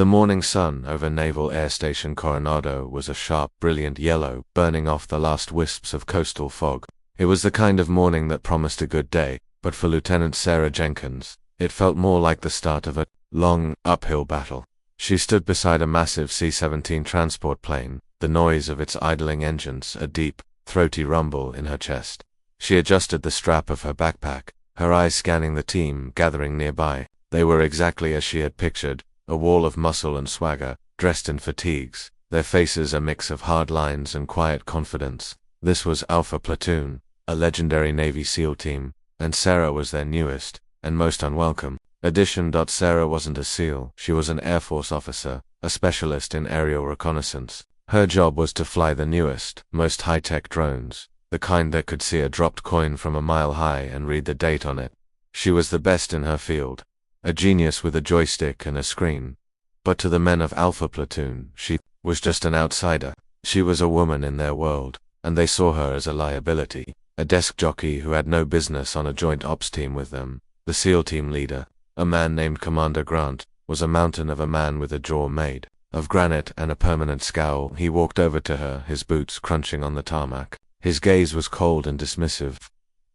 The morning sun over Naval Air Station Coronado was a sharp, brilliant yellow, burning off the last wisps of coastal fog. It was the kind of morning that promised a good day, but for Lieutenant Sarah Jenkins, it felt more like the start of a long, uphill battle. She stood beside a massive C-17 transport plane, the noise of its idling engines a deep, throaty rumble in her chest. She adjusted the strap of her backpack, her eyes scanning the team gathering nearby. They were exactly as she had pictured, a wall of muscle and swagger, dressed in fatigues, their faces a mix of hard lines and quiet confidence. This was Alpha Platoon, a legendary Navy SEAL team, and Sarah was their newest, and most unwelcome, addition. Sarah wasn't a SEAL, she was an Air Force officer, a specialist in aerial reconnaissance. Her job was to fly the newest, most high-tech drones, the kind that could see a dropped coin from a mile high and read the date on it. She was the best in her field, a genius with a joystick and a screen. But to the men of Alpha Platoon, she was just an outsider. She was a woman in their world, and they saw her as a liability, a desk jockey who had no business on a joint ops team with them. The SEAL team leader, a man named Commander Grant, was a mountain of a man with a jaw made of granite and a permanent scowl. He walked over to her, his boots crunching on the tarmac. His gaze was cold and dismissive,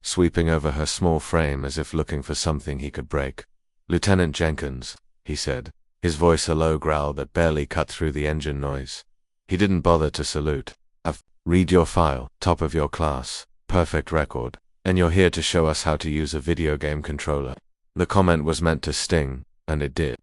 sweeping over her small frame as if looking for something he could break. "Lieutenant Jenkins," he said, his voice a low growl that barely cut through the engine noise. He didn't bother to salute. "Read your file, top of your class, perfect record, and you're here to show us how to use a video game controller." The comment was meant to sting, and it did.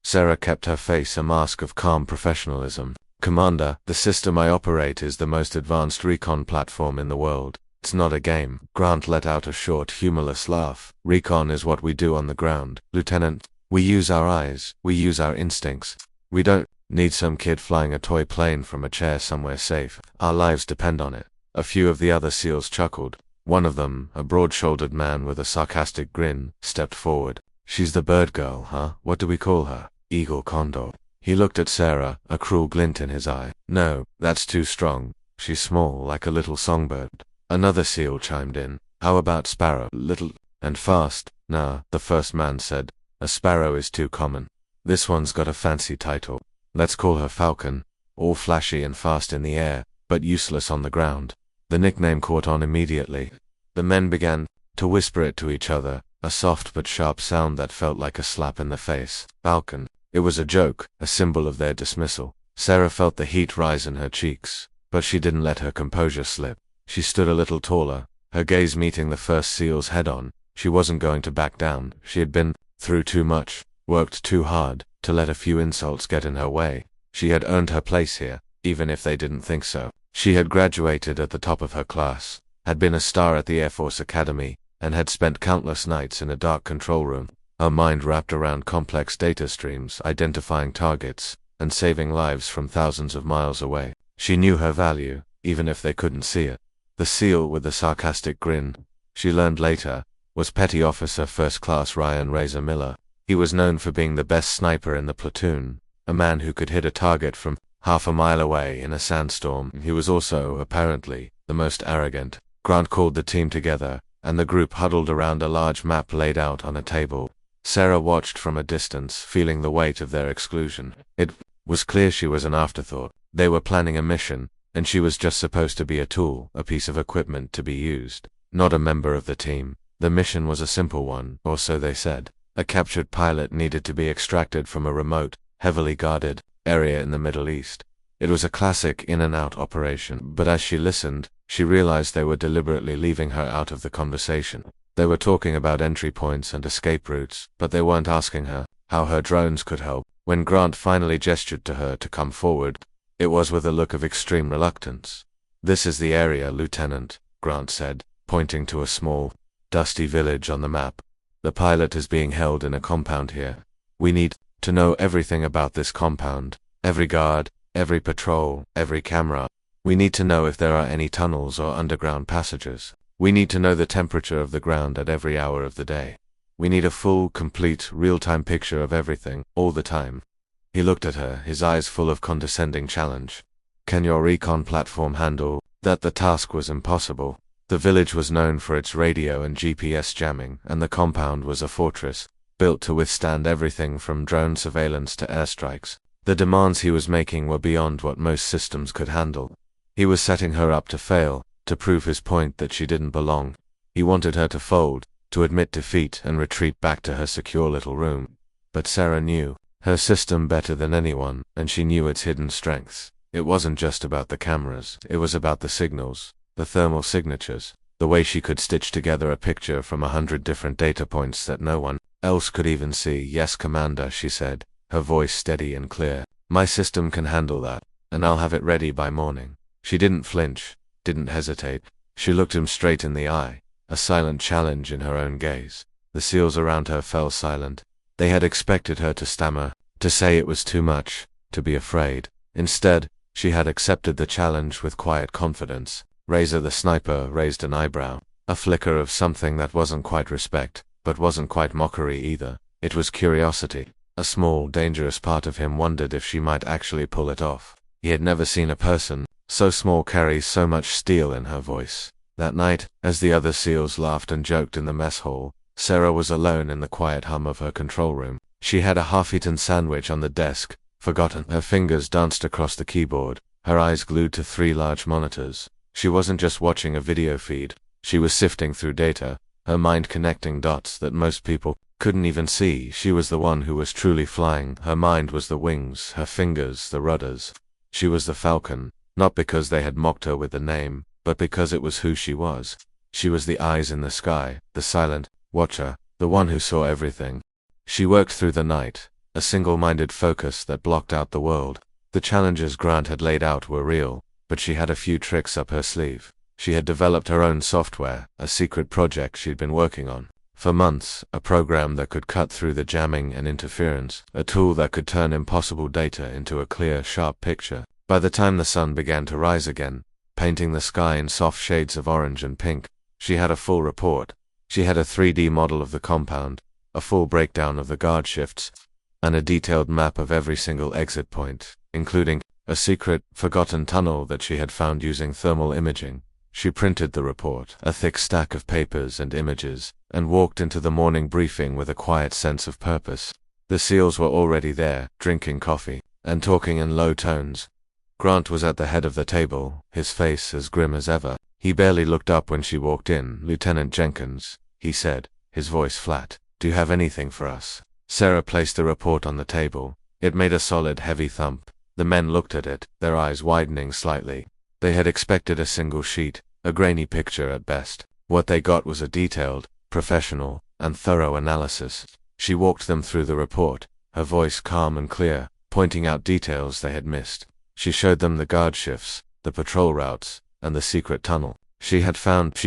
Sarah kept her face a mask of calm professionalism. "Commander, the system I operate is the most advanced recon platform in the world. It's not a game." Grant let out a short, humorless laugh. "Recon is what we do on the ground, Lieutenant. We use our eyes, we use our instincts. We don't need some kid flying a toy plane from a chair somewhere safe. Our lives depend on it." A few of the other SEALs chuckled. One of them, a broad-shouldered man with a sarcastic grin, stepped forward. "She's the bird girl, huh? What do we call her? Eagle Condor?" He looked at Sarah, a cruel glint in his eye. "No, that's too strong. She's small, like a little songbird." Another SEAL chimed in. "How about Sparrow? Little and fast?" "Nah," the first man said. "A sparrow is too common. This one's got a fancy title. Let's call her Falcon. All flashy and fast in the air, but useless on the ground." The nickname caught on immediately. The men began to whisper it to each other, a soft but sharp sound that felt like a slap in the face. Falcon. It was a joke, a symbol of their dismissal. Sarah felt the heat rise in her cheeks, but she didn't let her composure slip. She stood a little taller, her gaze meeting the first SEAL's head-on. She wasn't going to back down. She had been through too much, worked too hard, to let a few insults get in her way. She had earned her place here, even if they didn't think so. She had graduated at the top of her class, had been a star at the Air Force Academy, and had spent countless nights in a dark control room, her mind wrapped around complex data streams, identifying targets, and saving lives from thousands of miles away. She knew her value, even if they couldn't see it. The SEAL with the sarcastic grin, she learned later, was Petty Officer First Class Ryan Razor Miller. He was known for being the best sniper in the platoon, a man who could hit a target from half a mile away in a sandstorm. He was also, apparently, the most arrogant. Grant called the team together, and the group huddled around a large map laid out on a table. Sarah watched from a distance, feeling the weight of their exclusion. It was clear she was an afterthought. They were planning a mission, and she was just supposed to be a tool, a piece of equipment to be used, not a member of the team. The mission was a simple one, or so they said. A captured pilot needed to be extracted from a remote, heavily guarded area in the Middle East. It was a classic in-and-out operation, but as she listened, she realized they were deliberately leaving her out of the conversation. They were talking about entry points and escape routes, but they weren't asking her how her drones could help. When Grant finally gestured to her to come forward, it was with a look of extreme reluctance. "This is the area, Lieutenant," Grant said, pointing to a small, dusty village on the map. "The pilot is being held in a compound here. We need to know everything about this compound, every guard, every patrol, every camera. We need to know if there are any tunnels or underground passages. We need to know the temperature of the ground at every hour of the day. We need a full, complete, real-time picture of everything, all the time." He looked at her, his eyes full of condescending challenge. "Can your recon platform handle that?" The task was impossible. The village was known for its radio and GPS jamming, and the compound was a fortress, built to withstand everything from drone surveillance to airstrikes. The demands he was making were beyond what most systems could handle. He was setting her up to fail, to prove his point that she didn't belong. He wanted her to fold, to admit defeat and retreat back to her secure little room. But Sarah knew her system better than anyone, and she knew its hidden strengths. It wasn't just about the cameras, it was about the signals, the thermal signatures, the way she could stitch together a picture from 100 different data points that no one else could even see. "Yes, Commander," she said, her voice steady and clear. "My system can handle that, and I'll have it ready by morning." She didn't flinch, didn't hesitate. She looked him straight in the eye, a silent challenge in her own gaze. The SEALs around her fell silent. They had expected her to stammer, to say it was too much, to be afraid. Instead, she had accepted the challenge with quiet confidence. Razor the sniper raised an eyebrow, a flicker of something that wasn't quite respect, but wasn't quite mockery either. It was curiosity. A small, dangerous part of him wondered if she might actually pull it off. He had never seen a person so small carry so much steel in her voice. That night, as the other SEALs laughed and joked in the mess hall, Sarah was alone in the quiet hum of her control room. She had a half-eaten sandwich on the desk, forgotten. Her fingers danced across the keyboard, her eyes glued to 3 large monitors. She wasn't just watching a video feed, she was sifting through data, her mind connecting dots that most people couldn't even see. She was the one who was truly flying. Her mind was the wings, her fingers the rudders. She was the Falcon, not because they had mocked her with the name, but because it was who she was. She was the eyes in the sky, the silent watcher, the one who saw everything. She worked through the night, a single-minded focus that blocked out the world. The challenges Grant had laid out were real, but she had a few tricks up her sleeve. She had developed her own software, a secret project she'd been working on for months, a program that could cut through the jamming and interference, a tool that could turn impossible data into a clear, sharp picture. By the time the sun began to rise again, painting the sky in soft shades of orange and pink, she had a full report. She had a 3D model of the compound, a full breakdown of the guard shifts, and a detailed map of every single exit point, including a secret, forgotten tunnel that she had found using thermal imaging. She printed the report, a thick stack of papers and images, and walked into the morning briefing with a quiet sense of purpose. The SEALs were already there, drinking coffee, and talking in low tones. Grant was at the head of the table, his face as grim as ever. He barely looked up when she walked in. "Lieutenant Jenkins," he said, his voice flat, "do you have anything for us?" Sarah placed the report on the table. It made a solid, heavy thump. The men looked at it, their eyes widening slightly. They had expected a single sheet, a grainy picture at best. What they got was a detailed, professional, and thorough analysis. She walked them through the report, her voice calm and clear, pointing out details they had missed. She showed them the guard shifts, the patrol routes, and the secret tunnel. She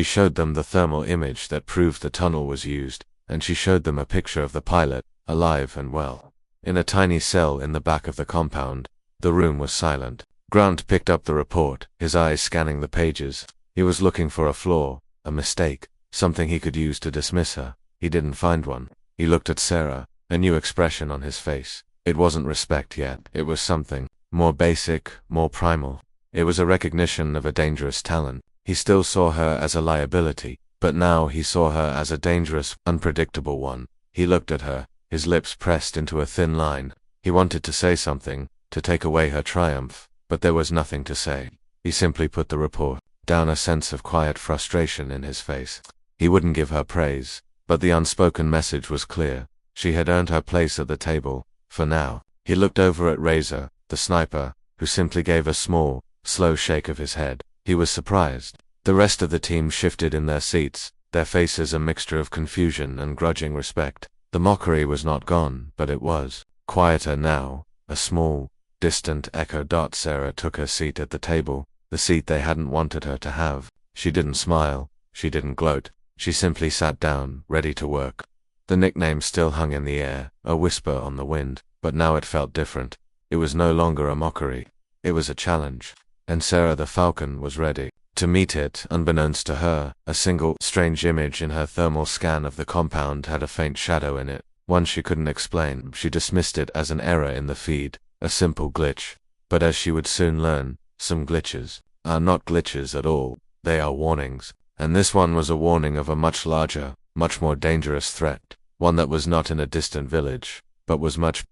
showed them the thermal image that proved the tunnel was used, and she showed them a picture of the pilot, alive and well. In a tiny cell in the back of the compound, the room was silent. Grant picked up the report, his eyes scanning the pages. He was looking for a flaw, a mistake, something he could use to dismiss her. He didn't find one. He looked at Sarah, a new expression on his face. It wasn't respect yet. It was something more basic, more primal. It was a recognition of a dangerous talent. He still saw her as a liability, but now he saw her as a dangerous, unpredictable one. He looked at her, his lips pressed into a thin line. He wanted to say something, to take away her triumph, but there was nothing to say. He simply put the report down, a sense of quiet frustration in his face. He wouldn't give her praise, but the unspoken message was clear. She had earned her place at the table, for now. He looked over at Razor, the sniper, who simply gave a small, slow shake of his head. He was surprised. The rest of the team shifted in their seats, their faces a mixture of confusion and grudging respect. The mockery was not gone, but it was quieter now, a small, distant echo. Sarah took her seat at the table, the seat they hadn't wanted her to have. She didn't smile, she didn't gloat, she simply sat down, ready to work. The nickname still hung in the air, a whisper on the wind, but now it felt different. It was no longer a mockery. It was a challenge. And Sarah the Falcon was ready to meet it. Unbeknownst to her, a single, strange image in her thermal scan of the compound had a faint shadow in it, one she couldn't explain. She dismissed it as an error in the feed, a simple glitch. But as she would soon learn, some glitches are not glitches at all, they are warnings. And this one was a warning of a much larger, much more dangerous threat, one that was not in a distant village, but was much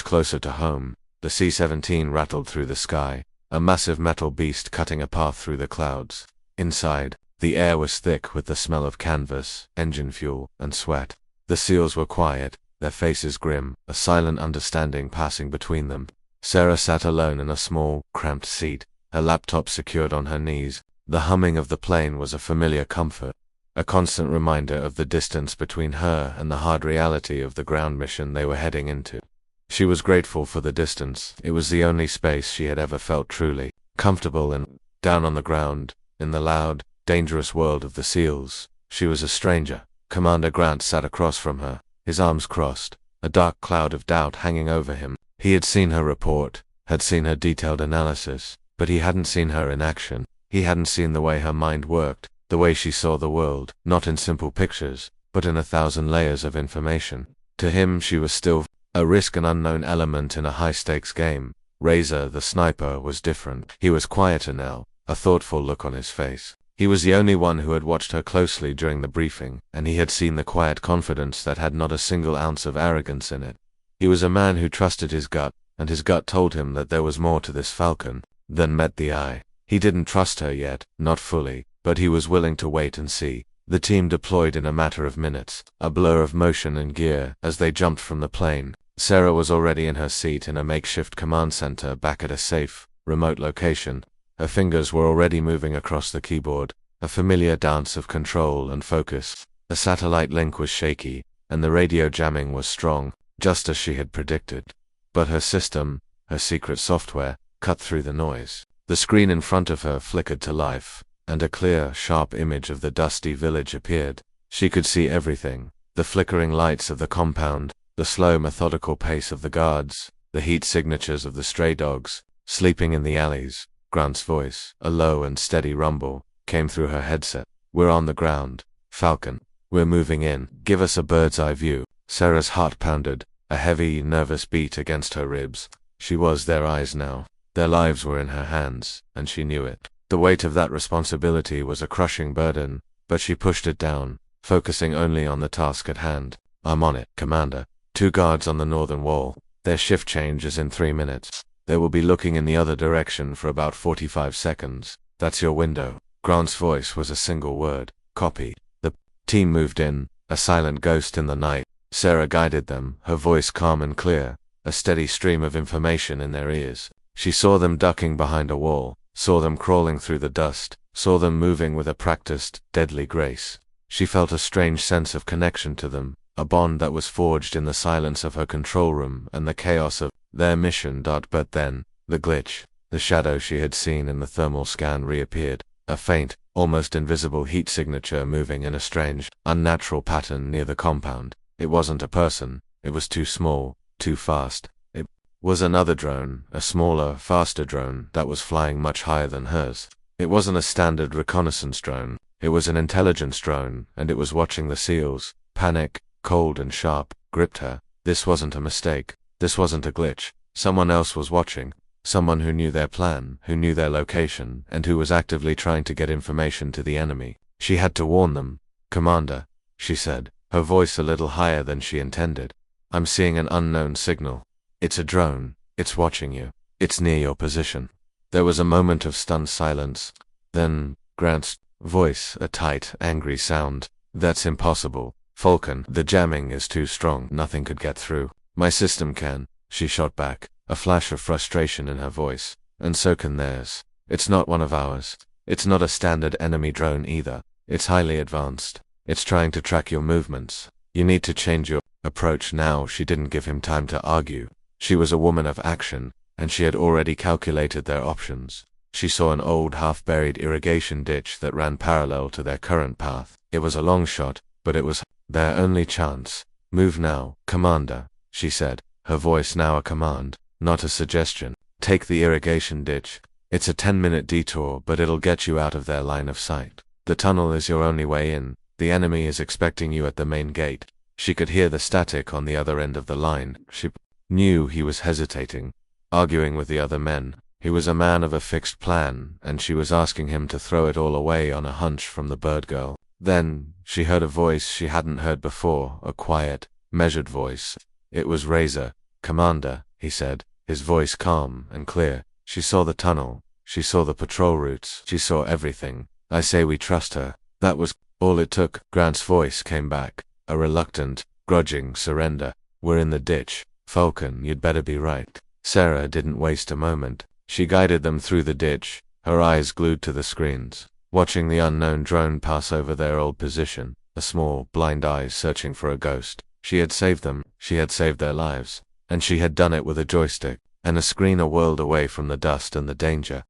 closer to home. The C-17 rattled through the sky, a massive metal beast cutting a path through the clouds. Inside, the air was thick with the smell of canvas, engine fuel, and sweat. The SEALs were quiet, their faces grim, a silent understanding passing between them. Sarah sat alone in a small, cramped seat, her laptop secured on her knees. The humming of the plane was a familiar comfort, a constant reminder of the distance between her and the hard reality of the ground mission they were heading into. She was grateful for the distance. It was the only space she had ever felt truly comfortable in. Down on the ground, in the loud, dangerous world of the SEALs, she was a stranger. Commander Grant sat across from her, his arms crossed, a dark cloud of doubt hanging over him. He had seen her report, had seen her detailed analysis, but he hadn't seen her in action. He hadn't seen the way her mind worked, the way she saw the world, not in simple pictures, but in 1,000 layers of information. To him she was still a risk, an unknown element in a high-stakes game. Razor, the sniper, was different. He was quieter now, a thoughtful look on his face. He was the only one who had watched her closely during the briefing, and he had seen the quiet confidence that had not a single ounce of arrogance in it. He was a man who trusted his gut, and his gut told him that there was more to this Falcon than met the eye. He didn't trust her yet, not fully, but he was willing to wait and see. The team deployed in a matter of minutes, a blur of motion and gear as they jumped from the plane. Sarah was already in her seat in a makeshift command center back at a safe, remote location. Her fingers were already moving across the keyboard, a familiar dance of control and focus. The satellite link was shaky, and the radio jamming was strong, just as she had predicted. But her system, her secret software, cut through the noise. The screen in front of her flickered to life, and a clear, sharp image of the dusty village appeared. She could see everything: the flickering lights of the compound, the slow, methodical pace of the guards, the heat signatures of the stray dogs sleeping in the alleys. Grant's voice, a low and steady rumble, came through her headset. "We're on the ground, Falcon. We're moving in. Give us a bird's-eye view." Sarah's heart pounded, a heavy, nervous beat against her ribs. She was their eyes now. Their lives were in her hands, and she knew it. The weight of that responsibility was a crushing burden, but she pushed it down, focusing only on the task at hand. "I'm on it, Commander. 2 guards on the northern wall. Their shift change is in 3 minutes. They will be looking in the other direction for about 45 seconds. That's your window." Grant's voice was a single word: copy. The team moved in, a silent ghost in the night. Sarah guided them, her voice calm and clear, a steady stream of information in their ears. She saw them ducking behind a wall, saw them crawling through the dust, saw them moving with a practiced, deadly grace. She felt a strange sense of connection to them, a bond that was forged in the silence of her control room and the chaos of their mission. But then, the glitch, the shadow she had seen in the thermal scan reappeared, a faint, almost invisible heat signature moving in a strange, unnatural pattern near the compound. It wasn't a person, it was too small, too fast. It was another drone, a smaller, faster drone that was flying much higher than hers. It wasn't a standard reconnaissance drone, it was an intelligence drone, and it was watching the SEALs. Panic, cold and sharp, gripped her. This wasn't a mistake. This wasn't a glitch. Someone else was watching. Someone who knew their plan, who knew their location, and who was actively trying to get information to the enemy. She had to warn them. "Commander," she said, her voice a little higher than she intended. "I'm seeing an unknown signal. It's a drone. It's watching you. It's near your position." There was a moment of stunned silence. Then, Grant's voice, a tight, angry sound. "That's impossible, Falcon. The jamming is too strong. Nothing could get through." "My system can," she shot back, a flash of frustration in her voice. "And so can theirs. It's not one of ours. It's not a standard enemy drone either. It's highly advanced. It's trying to track your movements. You need to change your approach now." She didn't give him time to argue. She was a woman of action, and she had already calculated their options. She saw an old, half-buried irrigation ditch that ran parallel to their current path. It was a long shot, but it was their only chance. "Move now, Commander," she said, her voice now a command, not a suggestion. "Take the irrigation ditch. It's a 10-minute detour, but it'll get you out of their line of sight. The tunnel is your only way in. The enemy is expecting you at the main gate." She could hear the static on the other end of the line. She knew he was hesitating, arguing with the other men. He was a man of a fixed plan, and she was asking him to throw it all away on a hunch from the bird girl. Then, she heard a voice she hadn't heard before, a quiet, measured voice. It was Razor. "Commander," he said, his voice calm and clear. She saw the tunnel. She saw the patrol routes. She saw everything. I say we trust her. That was all it took. Grant's voice came back, a reluctant, grudging surrender. We're in the ditch. Falcon, you'd better be right. Sarah didn't waste a moment. She guided them through the ditch, her eyes glued to the screens, watching the unknown drone pass over their old position, a small, blind eye searching for a ghost. She had saved them. She had saved their lives. And she had done it with a joystick and a screen a world away from the dust and the danger.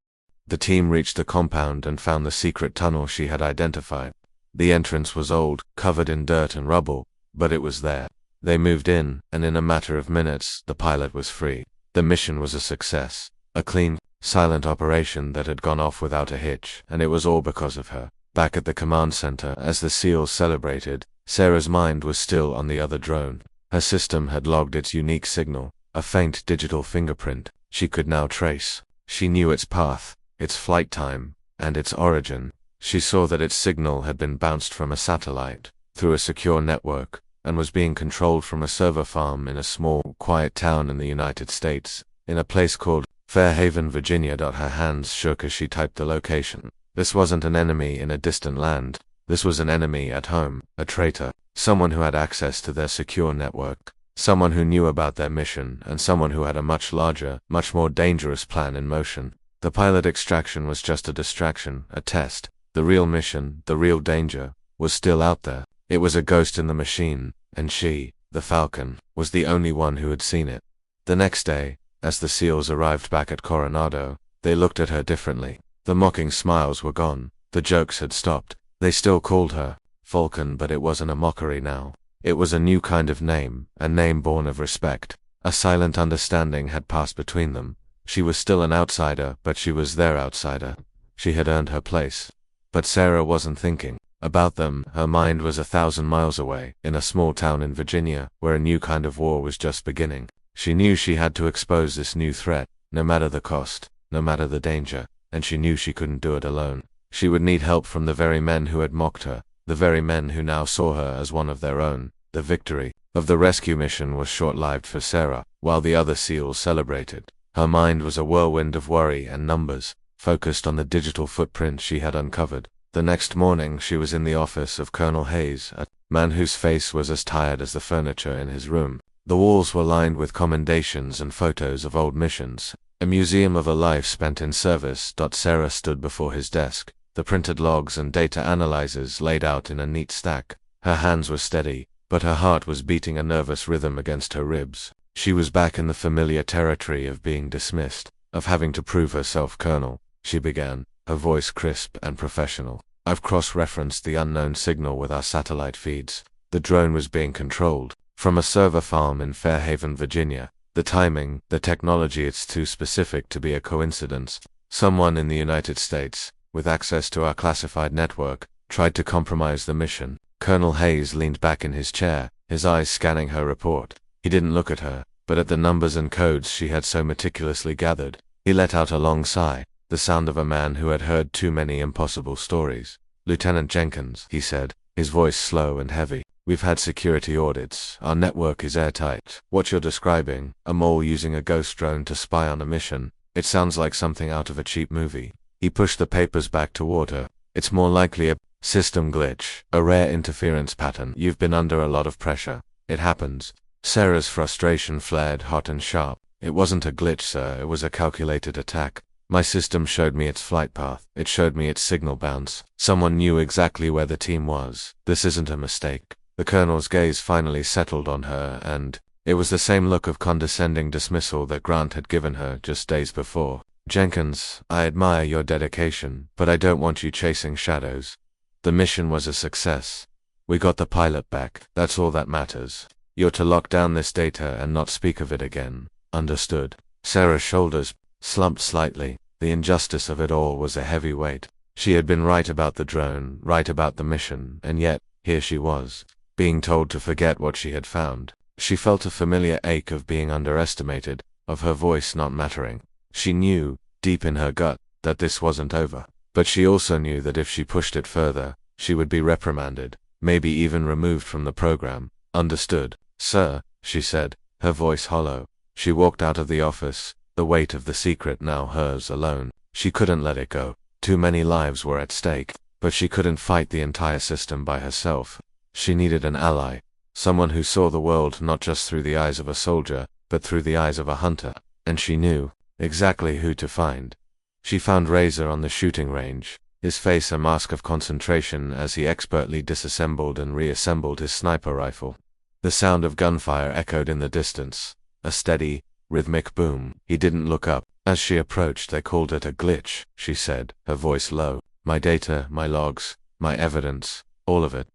The team reached the compound and found the secret tunnel she had identified. The entrance was old, covered in dirt and rubble, but it was there. They moved in, and in a matter of minutes, the pilot was free. The mission was a success. A clean, silent operation that had gone off without a hitch, and it was all because of her. Back at the command center, as the SEALs celebrated, Sarah's mind was still on the other drone. Her system had logged its unique signal, a faint digital fingerprint she could now trace. She knew its path, its flight time, and its origin. She saw that its signal had been bounced from a satellite, through a secure network, and was being controlled from a server farm in a small, quiet town in the United States, in a place called Fairhaven, Virginia. Her hands shook as she typed the location. This wasn't an enemy in a distant land. This was an enemy at home, a traitor, someone who had access to their secure network, someone who knew about their mission, and someone who had a much larger, much more dangerous plan in motion. The pilot extraction was just a distraction, a test. The real mission, the real danger, was still out there. It was a ghost in the machine, and she, the Falcon, was the only one who had seen it. The next day, as the SEALs arrived back at Coronado, they looked at her differently. The mocking smiles were gone. The jokes had stopped. They still called her Falcon, but it wasn't a mockery now. It was a new kind of name, a name born of respect. A silent understanding had passed between them. She was still an outsider, but she was their outsider. She had earned her place. But Sarah wasn't thinking about them. Her mind was 1,000 miles away, in a small town in Virginia, where a new kind of war was just beginning. She knew she had to expose this new threat, no matter the cost, no matter the danger, and she knew she couldn't do it alone. She would need help from the very men who had mocked her, the very men who now saw her as one of their own. The victory of the rescue mission was short-lived for Sarah, while the other SEALs celebrated. Her mind was a whirlwind of worry and numbers, focused on the digital footprint she had uncovered. The next morning she was in the office of Colonel Hayes, a man whose face was as tired as the furniture in his room. The walls were lined with commendations and photos of old missions, a museum of a life spent in service. Sarah stood before his desk, the printed logs and data analyzers laid out in a neat stack. Her hands were steady, but her heart was beating a nervous rhythm against her ribs. She was back in the familiar territory of being dismissed, of having to prove herself. Colonel, she began, her voice crisp and professional. I've cross-referenced the unknown signal with our satellite feeds. The drone was being controlled from a server farm in Fairhaven, Virginia. The timing, the technology, it's too specific to be a coincidence. Someone in the United States, with access to our classified network, tried to compromise the mission. Colonel Hayes leaned back in his chair, his eyes scanning her report. He didn't look at her, but at the numbers and codes she had so meticulously gathered. He let out a long sigh, the sound of a man who had heard too many impossible stories. Lieutenant Jenkins, he said, his voice slow and heavy. We've had security audits. Our network is airtight. What you're describing, a mole using a ghost drone to spy on a mission, it sounds like something out of a cheap movie. He pushed the papers back toward her. It's more likely a system glitch, a rare interference pattern. You've been under a lot of pressure. It happens. Sarah's frustration flared hot and sharp. It wasn't a glitch, sir. It was a calculated attack. My system showed me its flight path. It showed me its signal bounce. Someone knew exactly where the team was. This isn't a mistake. The colonel's gaze finally settled on her, and it was the same look of condescending dismissal that Grant had given her just days before. Jenkins, I admire your dedication, but I don't want you chasing shadows. The mission was a success. We got the pilot back. That's all that matters. You're to lock down this data and not speak of it again. Understood. Sarah's shoulders slumped slightly. The injustice of it all was a heavy weight. She had been right about the drone, right about the mission, and yet, here she was, being told to forget what she had found. She felt a familiar ache of being underestimated, of her voice not mattering. She knew, deep in her gut, that this wasn't over. But she also knew that if she pushed it further, she would be reprimanded, maybe even removed from the program. Understood, sir, she said, her voice hollow. She walked out of the office, the weight of the secret now hers alone. She couldn't let it go. Too many lives were at stake, but she couldn't fight the entire system by herself. She needed an ally, someone who saw the world not just through the eyes of a soldier, but through the eyes of a hunter, and she knew exactly who to find. She found Razor on the shooting range, his face a mask of concentration as he expertly disassembled and reassembled his sniper rifle. The sound of gunfire echoed in the distance, a steady, rhythmic boom. He didn't look up. As she approached, they called it a glitch, she said, her voice low. My data, my logs, my evidence, all of it.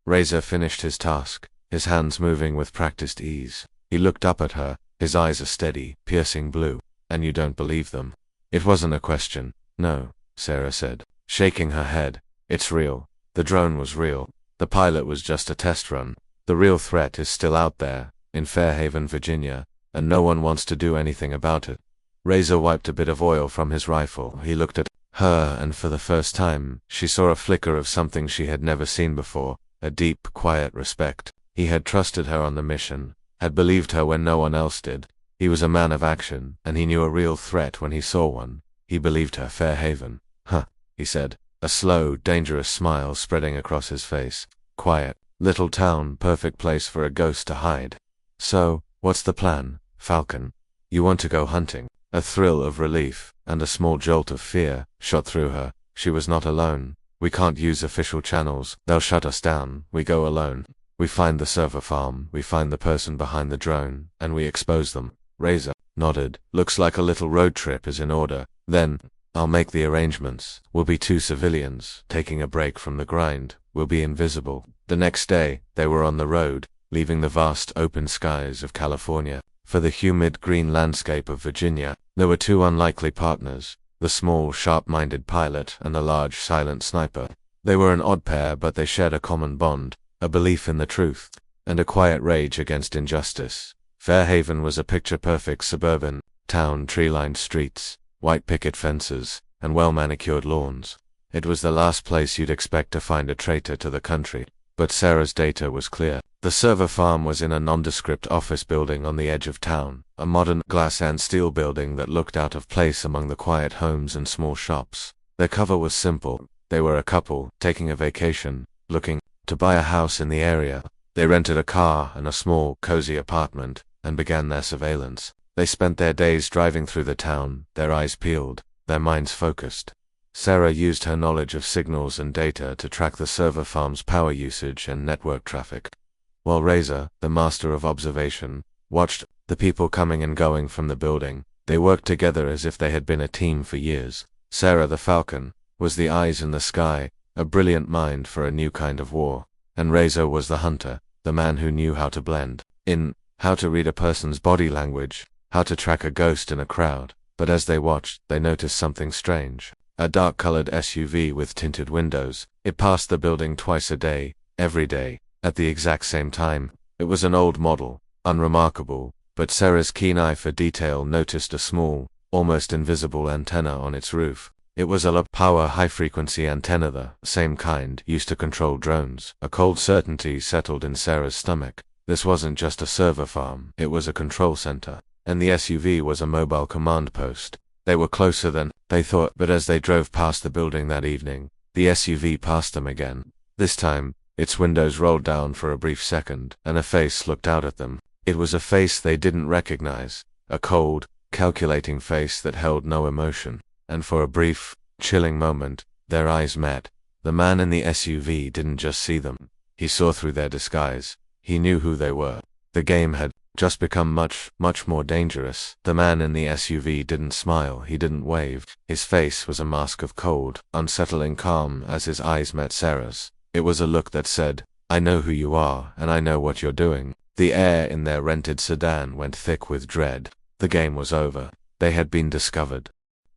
Razor finished his task, his hands moving with practiced ease. He looked up at her, his eyes a steady, piercing blue. And you don't believe them? It wasn't a question. No, Sarah said, shaking her head. It's real. The drone was real. The pilot was just a test run. The real threat is still out there, in Fairhaven, Virginia, and no one wants to do anything about it. Razor wiped a bit of oil from his rifle. He looked at her, and for the first time, she saw a flicker of something she had never seen before, a deep, quiet respect. He had trusted her on the mission, had believed her when no one else did. He was a man of action, and he knew a real threat when he saw one. He believed her. Fairhaven. Huh, he said, a slow, dangerous smile spreading across his face. Quiet, little town, perfect place for a ghost to hide. So, what's the plan, Falcon? You want to go hunting? A thrill of relief, and a small jolt of fear, shot through her. She was not alone. We can't use official channels. They'll shut us down. We go alone. We find the server farm, we find the person behind the drone, and we expose them. Razor nodded. Looks like a little road trip is in order. Then, I'll make the arrangements. We'll be two civilians, taking a break from the grind. We'll be invisible. The next day, they were on the road, leaving the vast open skies of California for the humid green landscape of Virginia. There were two unlikely partners, the small, sharp-minded pilot and the large, silent sniper. They were an odd pair, but they shared a common bond, a belief in the truth, and a quiet rage against injustice. Fairhaven was a picture-perfect suburban town, tree-lined streets, white picket fences, and well-manicured lawns. It was the last place you'd expect to find a traitor to the country. But Sarah's data was clear. The server farm was in a nondescript office building on the edge of town, a modern glass and steel building that looked out of place among the quiet homes and small shops. Their cover was simple. They were a couple, taking a vacation, looking to buy a house in the area. They rented a car and a small, cozy apartment, and began their surveillance. They spent their days driving through the town, their eyes peeled, their minds focused. Sarah used her knowledge of signals and data to track the server farm's power usage and network traffic, while Razor, the master of observation, watched the people coming and going from the building. They worked together as if they had been a team for years. Sarah, the Falcon, was the eyes in the sky, a brilliant mind for a new kind of war, and Razor was the hunter, the man who knew how to blend in, how to read a person's body language, how to track a ghost in a crowd. But as they watched, they noticed something strange. A dark-colored SUV with tinted windows. It passed the building twice a day, every day, at the exact same time. It was an old model, unremarkable, but Sarah's keen eye for detail noticed a small, almost invisible antenna on its roof. It was a low-power high-frequency antenna, the same kind used to control drones. A cold certainty settled in Sarah's stomach. This wasn't just a server farm, it was a control center, and the SUV was a mobile command post. They were closer than they thought, but as they drove past the building that evening, the SUV passed them again. This time, its windows rolled down for a brief second, and a face looked out at them. It was a face they didn't recognize, a cold, calculating face that held no emotion. And for a brief, chilling moment, their eyes met. The man in the SUV didn't just see them. He saw through their disguise. He knew who they were. The game had just become much, much more dangerous. The man in the SUV didn't smile, he didn't wave. His face was a mask of cold, unsettling calm as his eyes met Sarah's. It was a look that said, I know who you are, and I know what you're doing. The air in their rented sedan went thick with dread. The game was over. They had been discovered.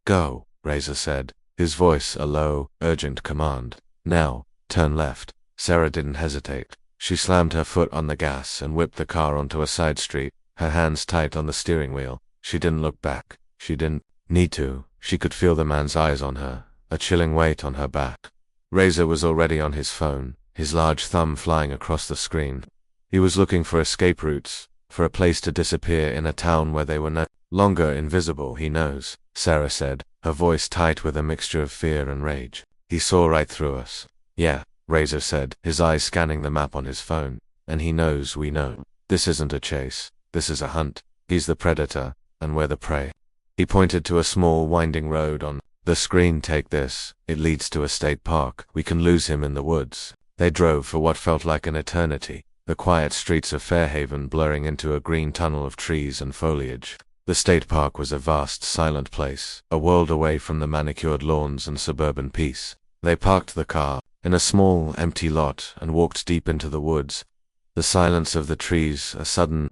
Go, Razor said, his voice a low, urgent command. Now, turn left. Sarah didn't hesitate. She slammed her foot on the gas and whipped the car onto a side street, her hands tight on the steering wheel. She didn't look back. She didn't need to. She could feel the man's eyes on her, a chilling weight on her back. Razor was already on his phone, his large thumb flying across the screen. He was looking for escape routes, for a place to disappear in a town where they were no longer invisible. He knows, Sarah said, her voice tight with a mixture of fear and rage. He saw right through us. Yeah, Razor said, his eyes scanning the map on his phone. And he knows we know. This isn't a chase. This is a hunt. He's the predator, and we're the prey. He pointed to a small winding road on the screen. Take this. It leads to a state park. We can lose him in the woods. They drove for what felt like an eternity, the quiet streets of Fairhaven blurring into a green tunnel of trees and foliage. The state park was a vast, silent place, a world away from the manicured lawns and suburban peace. They parked the car in a small, empty lot and walked deep into the woods. The silence of the trees, a sudden,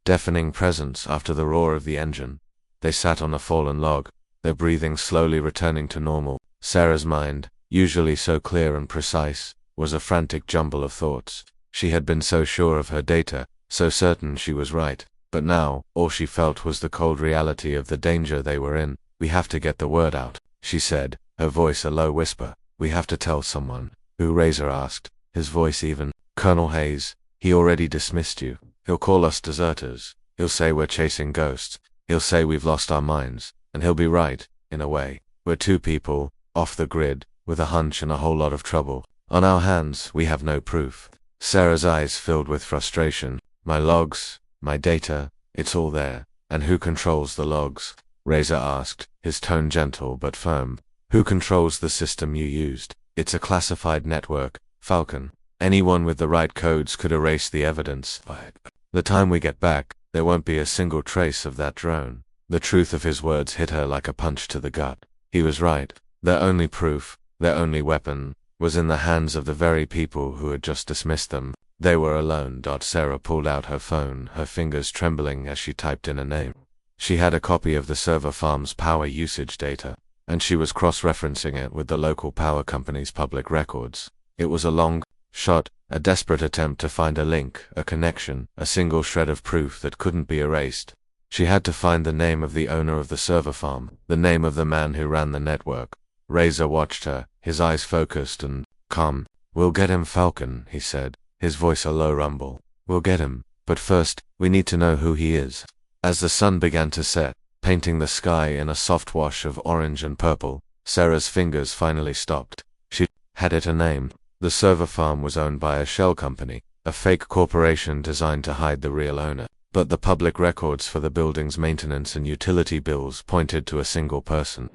deafening presence after the roar of the engine. They sat on a fallen log, their breathing slowly returning to normal. Sarah's mind, usually so clear and precise, was a frantic jumble of thoughts. She had been so sure of her data, so certain she was right, but now, all she felt was the cold reality of the danger they were in. We have to get the word out, she said, her voice a low whisper. We have to tell someone. Who? Razor asked, his voice even. Colonel Hayes. He already dismissed you. He'll call us deserters. He'll say we're chasing ghosts. He'll say we've lost our minds. And he'll be right, in a way. We're two people, off the grid, with a hunch and a whole lot of trouble. On our hands, we have no proof. Sarah's eyes filled with frustration. My logs, my data, it's all there. And who controls the logs? Razor asked, his tone gentle but firm. Who controls the system you used? It's a classified network, Falcon. Anyone with the right codes could erase the evidence. By the time we get back, there won't be a single trace of that drone. The truth of his words hit her like a punch to the gut. He was right. Their only proof, their only weapon, was in the hands of the very people who had just dismissed them. They were alone. Sarah pulled out her phone, her fingers trembling as she typed in a name. She had a copy of the server farm's power usage data, and she was cross-referencing it with the local power company's public records. It was a long shot, a desperate attempt to find a link, a connection, a single shred of proof that couldn't be erased. She had to find the name of the owner of the server farm, the name of the man who ran the network. Razor watched her, his eyes focused and calm. We'll get him, Falcon, he said, his voice a low rumble. We'll get him, but first, we need to know who he is. As the sun began to set, painting the sky in a soft wash of orange and purple, Sarah's fingers finally stopped. She had it a name. The server farm was owned by a shell company, a fake corporation designed to hide the real owner. But the public records for the building's maintenance and utility bills pointed to a single person.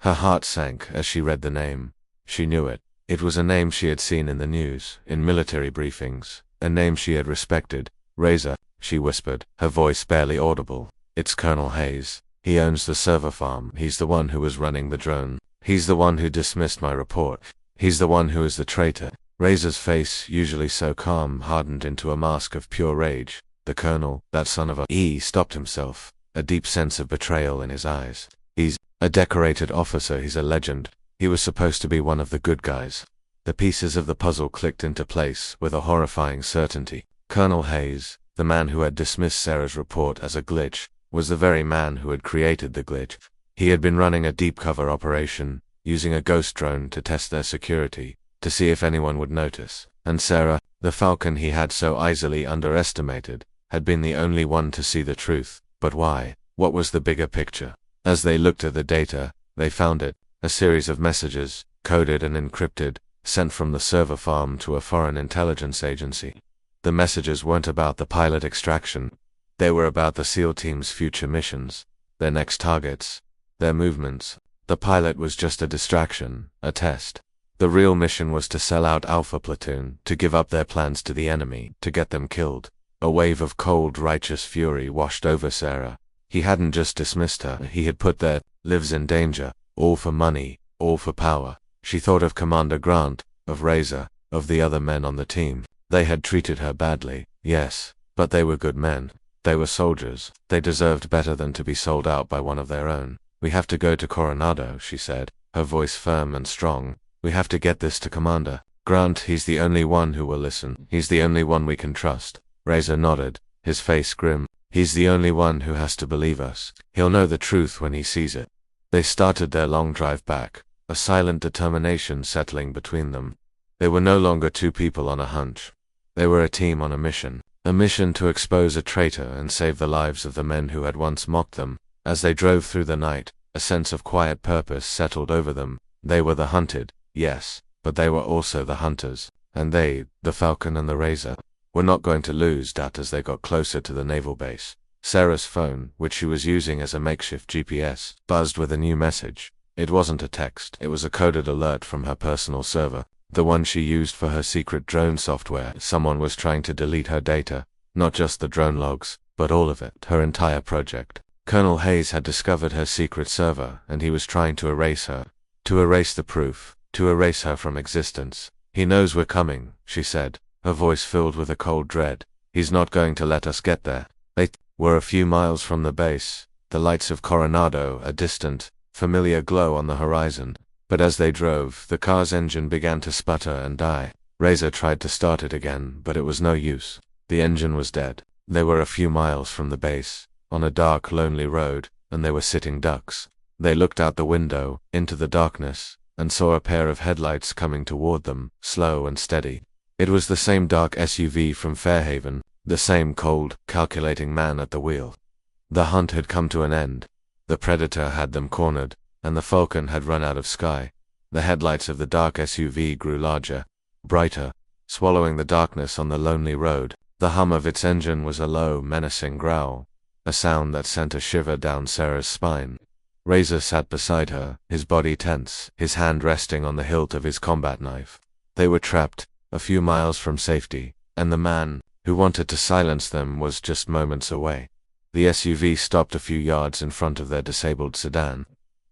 Her heart sank as she read the name. She knew it. It was a name she had seen in the news, in military briefings, a name she had respected. Razor, she whispered, her voice barely audible. It's Colonel Hayes. He owns the server farm. He's the one who was running the drone. He's the one who dismissed my report. He's the one who is the traitor. Razor's face, usually so calm, hardened into a mask of pure rage. The colonel, that son of a... He stopped himself, a deep sense of betrayal in his eyes. He's a decorated officer. He's a legend. He was supposed to be one of the good guys. The pieces of the puzzle clicked into place with a horrifying certainty. Colonel Hayes, the man who had dismissed Sarah's report as a glitch, was the very man who had created the glitch. He had been running a deep cover operation, using a ghost drone to test their security, to see if anyone would notice. And Sarah, the Falcon he had so easily underestimated, had been the only one to see the truth. But why? What was the bigger picture? As they looked at the data, they found it, a series of messages, coded and encrypted, sent from the server farm to a foreign intelligence agency. The messages weren't about the pilot extraction. They were about the SEAL team's future missions, their next targets, their movements. The pilot was just a distraction, a test. The real mission was to sell out Alpha Platoon, to give up their plans to the enemy, to get them killed. A wave of cold, righteous fury washed over Sarah. He hadn't just dismissed her, he had put their lives in danger, all for money, all for power. She thought of Commander Grant, of Razor, of the other men on the team. They had treated her badly, yes, but they were good men. They were soldiers. They deserved better than to be sold out by one of their own. We have to go to Coronado, she said, her voice firm and strong. We have to get this to Commander Grant. He's the only one who will listen. He's the only one we can trust. Razor nodded, his face grim. He's the only one who has to believe us. He'll know the truth when he sees it. They started their long drive back, a silent determination settling between them. They were no longer two people on a hunch. They were a team on a mission A mission to expose a traitor and save the lives of the men who had once mocked them. As they drove through the night, a sense of quiet purpose settled over them. They were the hunted, yes, but they were also the hunters. And they, the Falcon and the Razor, were not going to lose that. As they got closer to the naval base, Sarah's phone, which she was using as a makeshift GPS, buzzed with a new message. It wasn't a text, it was a coded alert from her personal server, the one she used for her secret drone software. Someone was trying to delete her data, not just the drone logs, but all of it, her entire project. Colonel Hayes had discovered her secret server, and he was trying to erase her. To erase the proof, to erase her from existence. "He knows we're coming," she said, her voice filled with a cold dread. "He's not going to let us get there." They were a few miles from the base, the lights of Coronado, a distant, familiar glow on the horizon. But as they drove, the car's engine began to sputter and die. Razor tried to start it again, but it was no use. The engine was dead. They were a few miles from the base, on a dark, lonely road, and they were sitting ducks. They looked out the window, into the darkness, and saw a pair of headlights coming toward them, slow and steady. It was the same dark SUV from Fairhaven, the same cold, calculating man at the wheel. The hunt had come to an end. The predator had them cornered, and the Falcon had run out of sky. The headlights of the dark SUV grew larger, brighter, swallowing the darkness on the lonely road. The hum of its engine was a low, menacing growl, a sound that sent a shiver down Sarah's spine. Razor sat beside her, his body tense, his hand resting on the hilt of his combat knife. They were trapped, a few miles from safety, and the man, who wanted to silence them, was just moments away. The SUV stopped a few yards in front of their disabled sedan.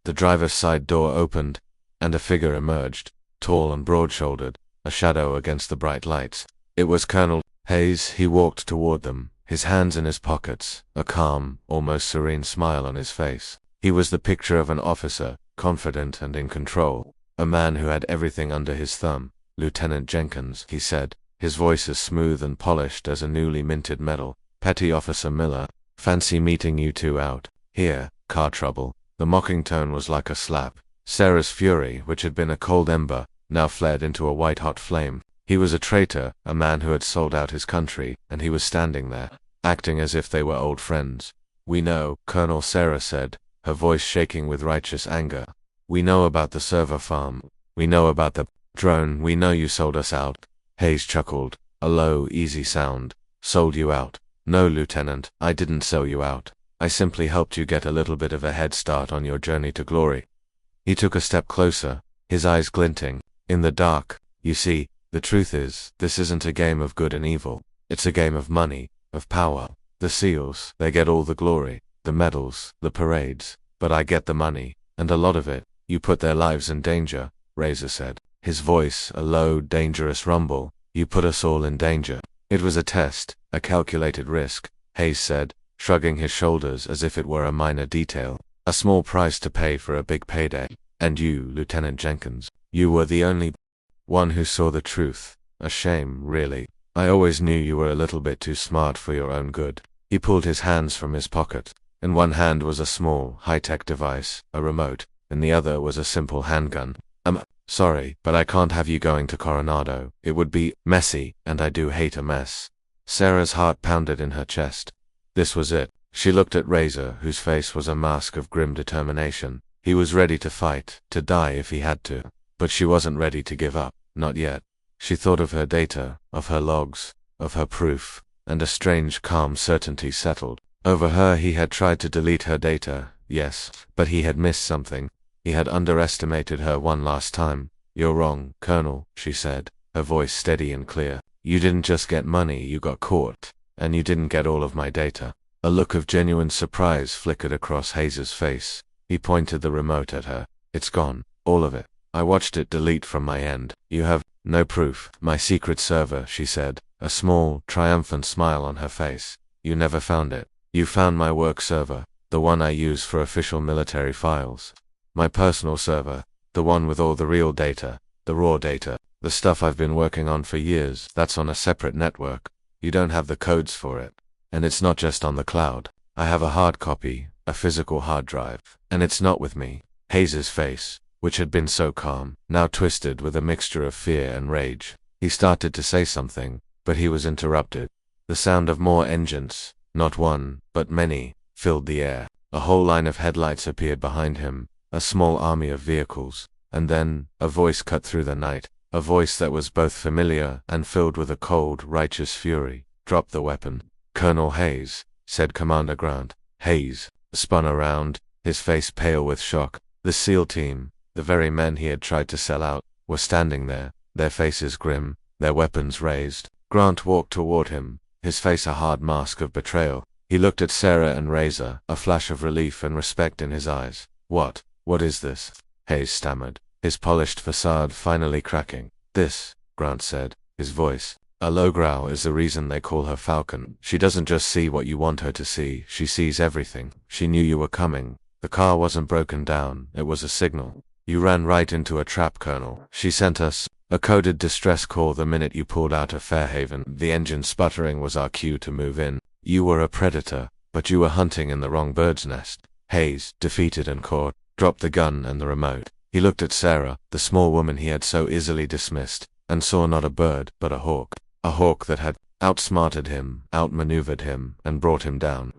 The driver's side door opened, and a figure emerged, tall and broad-shouldered, a shadow against the bright lights. It was Colonel Hayes. He walked toward them, his hands in his pockets, a calm, almost serene smile on his face. He was the picture of an officer, confident and in control, a man who had everything under his thumb. "Lieutenant Jenkins," he said, his voice as smooth and polished as a newly minted medal. "Petty Officer Miller, fancy meeting you two out here. Car trouble." The mocking tone was like a slap. Sarah's fury, which had been a cold ember, now flared into a white-hot flame. He was a traitor, a man who had sold out his country, and he was standing there, acting as if they were old friends. "We know," Colonel Sarah said, her voice shaking with righteous anger. "We know about the server farm. We know about the drone. We know you sold us out." Hayes chuckled, a low, easy sound. "Sold you out? No, Lieutenant, I didn't sell you out. I simply helped you get a little bit of a head start on your journey to glory." He took a step closer, his eyes glinting. "In the dark, you see, the truth is, this isn't a game of good and evil. It's a game of money, of power. The SEALs, they get all the glory, the medals, the parades. But I get the money, and a lot of it. You put their lives in danger," Razor said, his voice a low, dangerous rumble. "You put us all in danger." "It was a test, a calculated risk," Hayes said, shrugging his shoulders as if it were a minor detail. "A small price to pay for a big payday. And you, Lieutenant Jenkins, you were the only one who saw the truth. A shame, really. I always knew you were a little bit too smart for your own good." He pulled his hands from his pocket. In one hand was a small, high-tech device, a remote. In the other was a simple handgun. "I'm sorry, but I can't have you going to Coronado. It would be messy, and I do hate a mess." Sarah's heart pounded in her chest. This was it. She looked at Razor, whose face was a mask of grim determination. He was ready to fight, to die if he had to. But she wasn't ready to give up, not yet. She thought of her data, of her logs, of her proof, and a strange, calm certainty settled over her. He had tried to delete her data, yes, but he had missed something. He had underestimated her one last time. "You're wrong, Colonel," she said, her voice steady and clear. "You didn't just get money, you got caught. And you didn't get all of my data." A look of genuine surprise flickered across Hayes's face. He pointed the remote at her. "It's gone, all of it. I watched it delete from my end. You have no proof." "My secret server," she said, a small, triumphant smile on her face. "You never found it. You found my work server, the one I use for official military files. My personal server, the one with all the real data, the raw data, the stuff I've been working on for years, that's on a separate network. You don't have the codes for it. And it's not just on the cloud. I have a hard copy, a physical hard drive, and it's not with me." Hayes's face, which had been so calm, now twisted with a mixture of fear and rage. He started to say something, but he was interrupted. The sound of more engines, not one, but many, filled the air. A whole line of headlights appeared behind him, a small army of vehicles, and then, a voice cut through the night, a voice that was both familiar and filled with a cold, righteous fury. "Drop the weapon." "Colonel Hayes," said Commander Grant. Hayes spun around, his face pale with shock. The SEAL team, the very men he had tried to sell out, were standing there, their faces grim, their weapons raised. Grant walked toward him, his face a hard mask of betrayal. He looked at Sarah and Razor, a flash of relief and respect in his eyes. What is this?" Hayes stammered, his polished facade finally cracking. "This," Grant said, his voice a low growl, "is the reason they call her Falcon. She doesn't just see what you want her to see, she sees everything. She knew you were coming. The car wasn't broken down, it was a signal. You ran right into a trap, Colonel. She sent us a coded distress call the minute you pulled out of Fairhaven. The engine sputtering was our cue to move in. You were a predator, but you were hunting in the wrong bird's nest." Hayes, defeated and caught, dropped the gun and the remote. He looked at Sarah, the small woman he had so easily dismissed, and saw not a bird, but a hawk. A hawk that had outsmarted him, outmaneuvered him, and brought him down.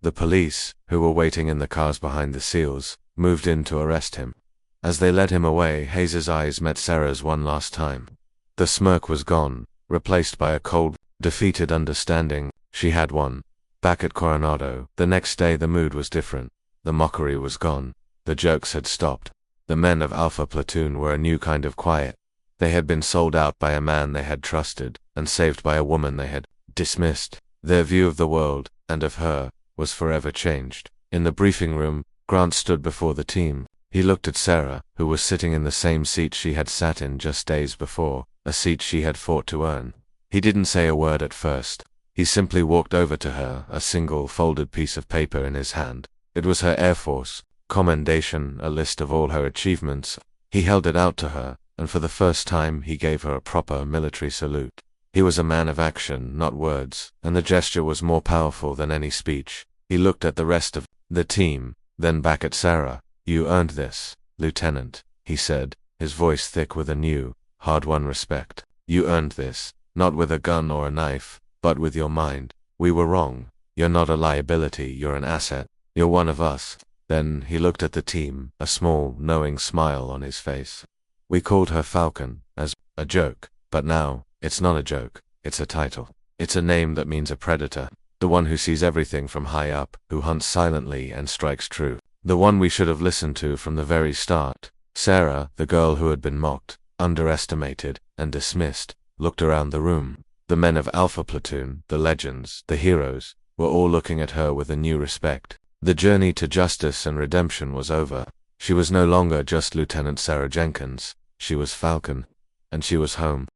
The police, who were waiting in the cars behind the SEALs, moved in to arrest him. As they led him away, Hayes's eyes met Sarah's one last time. The smirk was gone, replaced by a cold, defeated understanding. She had won. Back at Coronado, the next day the mood was different. The mockery was gone. The jokes had stopped. The men of Alpha Platoon were a new kind of quiet. They had been sold out by a man they had trusted, and saved by a woman they had dismissed. Their view of the world, and of her, was forever changed. In the briefing room, Grant stood before the team. He looked at Sarah, who was sitting in the same seat she had sat in just days before, a seat she had fought to earn. He didn't say a word at first. He simply walked over to her, a single folded piece of paper in his hand. It was her Air Force commendation, a list of all her achievements. He held it out to her, and for the first time he gave her a proper military salute. He was a man of action, not words, and the gesture was more powerful than any speech. He looked at the rest of the team, then back at Sarah. "You earned this, Lieutenant," he said, his voice thick with a new, hard-won respect. "You earned this, not with a gun or a knife, but with your mind. We were wrong. You're not a liability, you're an asset. You're one of us." Then he looked at the team, a small, knowing smile on his face. "We called her Falcon, as a joke, but now, it's not a joke, it's a title. It's a name that means a predator, the one who sees everything from high up, who hunts silently and strikes true. The one we should have listened to from the very start." Sarah, the girl who had been mocked, underestimated, and dismissed, looked around the room. The men of Alpha Platoon, the legends, the heroes, were all looking at her with a new respect. The journey to justice and redemption was over. She was no longer just Lieutenant Sarah Jenkins. She was Falcon. And she was home.